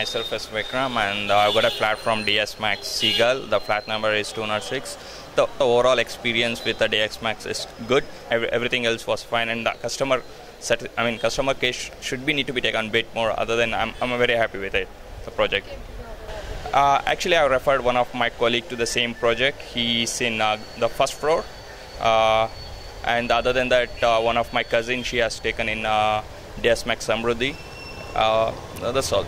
myself as Vikram, and I got a flat from DS-MAX Seagull. The flat number is 206. The overall experience with the DS-MAX is good. Everything else was fine, and the customer case should need to be taken a bit more. Other than I'm very happy with it, the project. Actually, I referred one of my colleague to the same project. He's in the first floor, and other than that, one of my cousins, she has taken in DS-MAX Samruddhi. That's all.